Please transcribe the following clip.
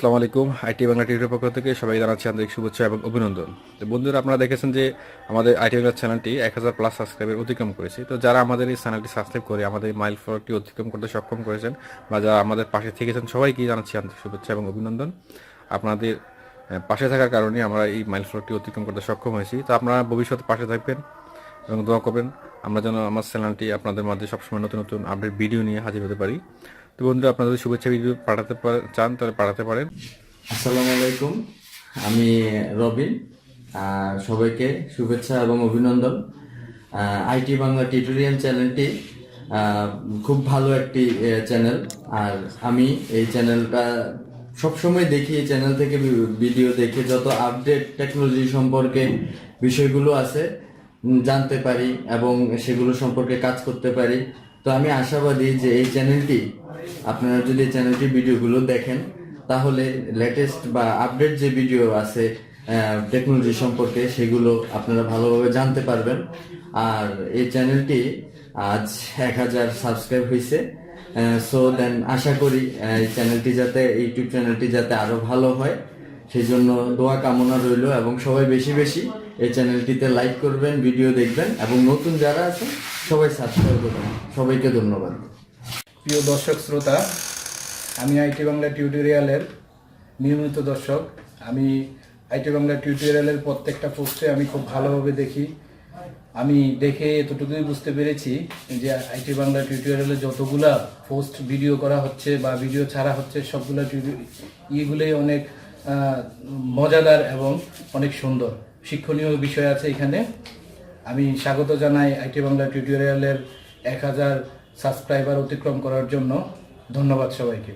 আসসালামু আলাইকুম। আইটি বাংলা টিভির পক্ষ থেকে সবাই জানাচ্ছি আন্তরিক শুভেচ্ছা এবং অভিনন্দন। তো বন্ধুরা, আপনারা দেখেছেন যে আমাদের আইটি বাংলা চ্যানেলটি 1000+ সাবস্ক্রাইবার অতিক্রম করেছে। তো যারা আমাদের এই চ্যানেলটি সাবস্ক্রাইব করে আমাদের এই মাইলফলকটি অতিক্রম করতে সক্ষম করেছেন বা যারা আমাদের পাশে থেকেছেন, সবাইকে জানাচ্ছি আন্তরিক শুভেচ্ছা এবং অভিনন্দন। আপনাদের পাশে থাকার কারণে আমরা এই মাইলফলকটি অতিক্রম করতে সক্ষম হয়েছি। তো আপনারা ভবিষ্যতে পাশে থাকবেন এবং দোয়া করবেন আমরা যেন আমার চ্যানেলটি আপনাদের মধ্যে সবসময় নতুন নতুন আপডেট ভিডিও নিয়ে হাজির হতে পারি। তো বন্ধুরা, আপনাদের শুভেচ্ছা ভিডিও পাঠাতে চান তাহলে পাঠাতে পারেন। আসসালামু আলাইকুম, আমি রবিন। সবাইকে শুভেচ্ছা এবং অভিনন্দন। আইটি বাংলা টিউটোরিয়াল চ্যানেলটি খুব ভালো একটি চ্যানেল। আর আমি এই চ্যানেলটা সবসময় দেখি, এই চ্যানেল থেকে ভিডিও দেখে যত আপডেট টেকনোলজি সম্পর্কে বিষয়গুলো আছে জানতে পারি এবং সেগুলো সম্পর্কে কাজ করতে পারি। তো আমি আশাবাদী যে এই চ্যানেলটি, আপনারা যদি এই চ্যানেলটির ভিডিওগুলো দেখেন তাহলে লেটেস্ট বা আপডেট যে ভিডিও আছে টেকনোলজি সম্পর্কে সেগুলো আপনারা ভালোভাবে জানতে পারবেন। আর এই চ্যানেলটি আজ 1000 সাবস্ক্রাইব হয়েছে। সো দেন আশা করি এই চ্যানেলটি যাতে, ইউটিউব চ্যানেলটি যাতে আরো ভালো হয় সেই জন্য দোয়া কামনা রইল। এবং সবাই বেশি বেশি এই চ্যানেলটিতে লাইক করবেন, ভিডিও দেখবেন এবং নতুন যারা আছেন সবাই সাবস্ক্রাইব করবেন। সবাইকে ধন্যবাদ। প্রিয় দর্শক শ্রোতা, আমি আইটি বাংলা টিউটোরিয়ালের নিয়মিত দর্শক। আমি আইটি বাংলা টিউটোরিয়ালের প্রত্যেকটা পোস্টে আমি খুব ভালোভাবে দেখি। আমি দেখে এতটুকুই বুঝতে পেরেছি যে আইটি বাংলা টিউটোরিয়ালে যতগুলা পোস্ট ভিডিও করা হচ্ছে বা ভিডিও ছাড়া হচ্ছে সবগুলা ইগুলোই অনেক মজাদার এবং অনেক সুন্দর শিক্ষণীয় বিষয় আছে এখানে। আমি স্বাগত জানাই আইটি বাংলা টিউটোরিয়ালের 1000 সাবস্ক্রাইবার অতিক্রম করার জন্য। ধন্যবাদ সবাইকে।